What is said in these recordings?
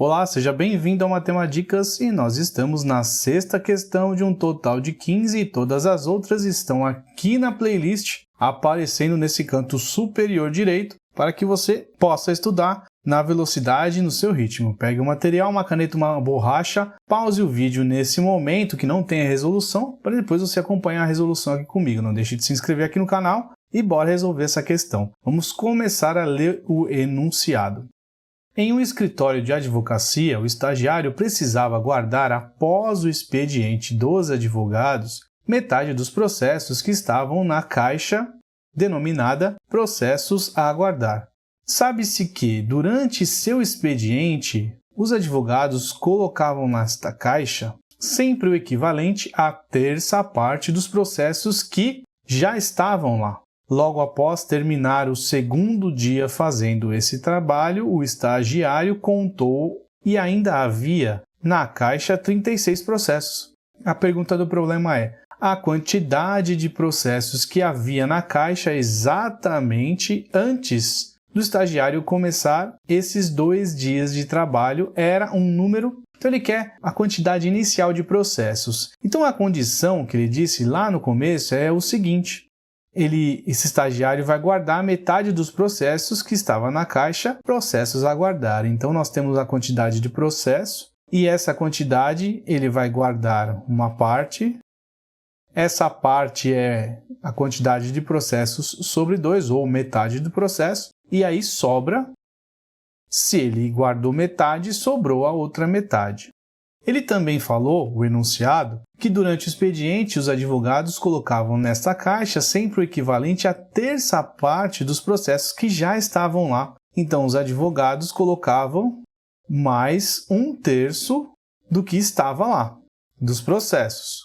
Olá, seja bem-vindo ao Matemadicas e nós estamos na sexta questão de um total de 15 e todas as outras estão aqui na playlist aparecendo nesse canto superior direito para que você possa estudar na velocidade e no seu ritmo. Pegue o material, uma caneta, uma borracha, pause o vídeo nesse momento que não tem a resolução para depois você acompanhar a resolução aqui comigo. Não deixe de se inscrever aqui no canal e bora resolver essa questão. Vamos começar a ler o enunciado. Em um escritório de advocacia, o estagiário precisava guardar após o expediente dos advogados metade dos processos que estavam na caixa denominada processos a aguardar. Sabe-se que, durante seu expediente, os advogados colocavam nesta caixa sempre o equivalente à terça parte dos processos que já estavam lá. Logo após terminar o segundo dia fazendo esse trabalho, o estagiário contou e ainda havia na caixa 36 processos. A pergunta do problema é: a quantidade de processos que havia na caixa exatamente antes do estagiário começar esses 2 dias de trabalho era um número. Então ele quer a quantidade inicial de processos. Então a condição que ele disse lá no começo é o seguinte: esse estagiário vai guardar metade dos processos que estava na caixa, processos a guardar. Então nós temos a quantidade de processo e essa quantidade ele vai guardar uma parte. Essa parte é a quantidade de processos sobre 2, ou metade do processo, e aí sobra. Se ele guardou metade, sobrou a outra metade. Ele também falou, o enunciado, que durante o expediente os advogados colocavam nesta caixa sempre o equivalente à terça parte dos processos que já estavam lá. Então os advogados colocavam mais 1/3 do que estava lá, dos processos.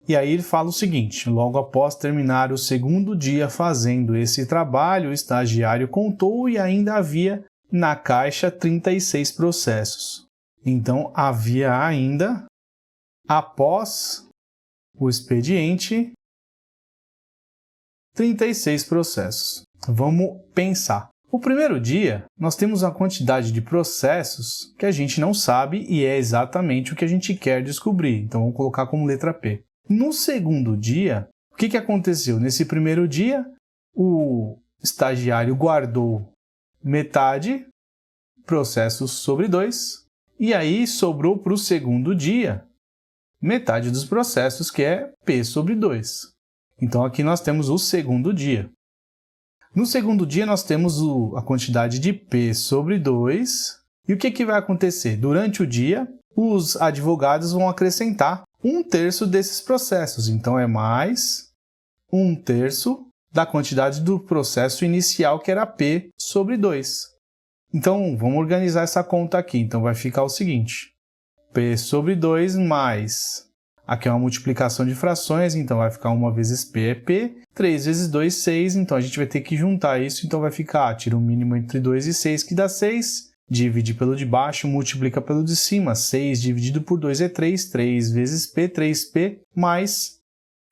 E aí ele fala o seguinte: logo após terminar o segundo dia fazendo esse trabalho, o estagiário contou e ainda havia na caixa 36 processos. Então, havia ainda, após o expediente, 36 processos. Vamos pensar. O primeiro dia, nós temos a quantidade de processos que a gente não sabe e é exatamente o que a gente quer descobrir. Então, vamos colocar como letra P. No segundo dia, o que aconteceu? Nesse primeiro dia, o estagiário guardou metade, processos sobre 2, e aí sobrou para o segundo dia metade dos processos, que é P sobre 2. Então aqui nós temos o segundo dia. No segundo dia nós temos a quantidade de P sobre 2. E o que vai acontecer? Durante o dia, os advogados vão acrescentar 1/3 desses processos. Então é mais 1/3 da quantidade do processo inicial, que era P sobre 2. Então, vamos organizar essa conta aqui. Então, vai ficar o seguinte: P sobre 2 mais... Aqui é uma multiplicação de frações, então vai ficar 1 vezes P é P, 3 vezes 2, 6. Então, a gente vai ter que juntar isso. Então, vai ficar, tira o mínimo entre 2 e 6, que dá 6. Divide pelo de baixo, multiplica pelo de cima. 6 dividido por 2 é 3. 3 vezes P, 3P, mais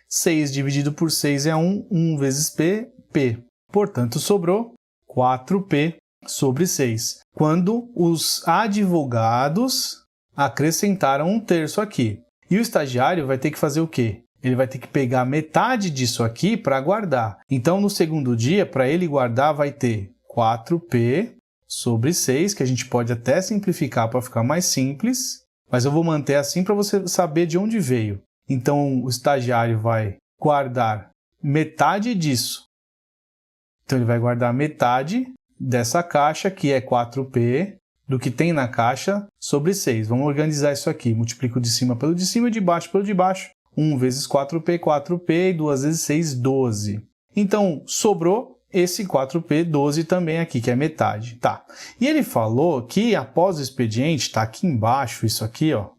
6 dividido por 6 é 1. 1 vezes P, P. Portanto, sobrou 4P sobre 6, quando os advogados acrescentaram 1/3 aqui. E o estagiário vai ter que fazer o quê? Ele vai ter que pegar metade disso aqui para guardar. Então, no segundo dia, para ele guardar, vai ter 4P sobre 6, que a gente pode até simplificar para ficar mais simples, mas eu vou manter assim para você saber de onde veio. Então, o estagiário vai guardar metade disso. Então, ele vai guardar metade dessa caixa, que é 4P, do que tem na caixa, sobre 6. Vamos organizar isso aqui. Multiplico de cima pelo de cima e de baixo pelo de baixo. 1 vezes 4P, 4P, e 2 vezes 6, 12. Então, sobrou esse 4P, 12 também aqui, que é metade. Tá. E ele falou que após o expediente, está aqui embaixo isso aqui, ó.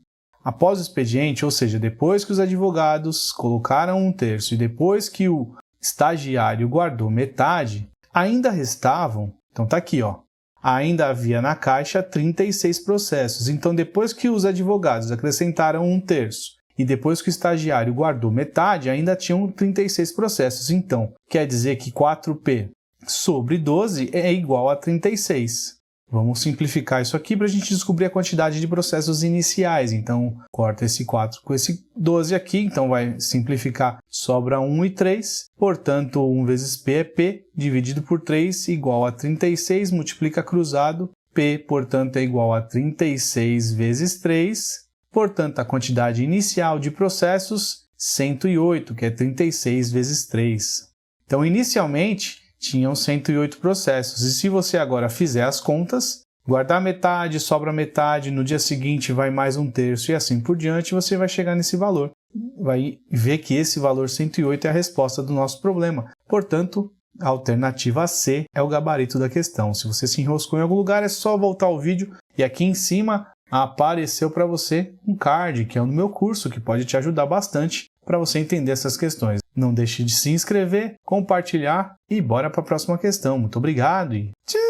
Após o expediente, ou seja, depois que os advogados colocaram 1/3 e depois que o estagiário guardou metade, ainda restavam, então tá aqui, ó, ainda havia na caixa 36 processos. Então, depois que os advogados acrescentaram 1/3 e depois que o estagiário guardou metade, ainda tinham 36 processos. Então, quer dizer que 4P sobre 12 é igual a 36. Vamos simplificar isso aqui para a gente descobrir a quantidade de processos iniciais. Então, corta esse 4 com esse 12 aqui, então vai simplificar, sobra 1 e 3. Portanto, 1 vezes P é P, dividido por 3, igual a 36, multiplica cruzado. P, portanto, é igual a 36 vezes 3. Portanto, a quantidade inicial de processos, 108, que é 36 vezes 3. Então, inicialmente, tinham 108 processos. E se você agora fizer as contas, guardar metade, sobra metade, no dia seguinte vai mais 1/3 e assim por diante, você vai chegar nesse valor. Vai ver que esse valor 108 é a resposta do nosso problema. Portanto, a alternativa C é o gabarito da questão. Se você se enroscou em algum lugar, é só voltar ao vídeo e aqui em cima apareceu para você um card, que é o do meu curso, que pode te ajudar bastante para você entender essas questões. Não deixe de se inscrever, compartilhar e bora para a próxima questão. Muito obrigado e tchau!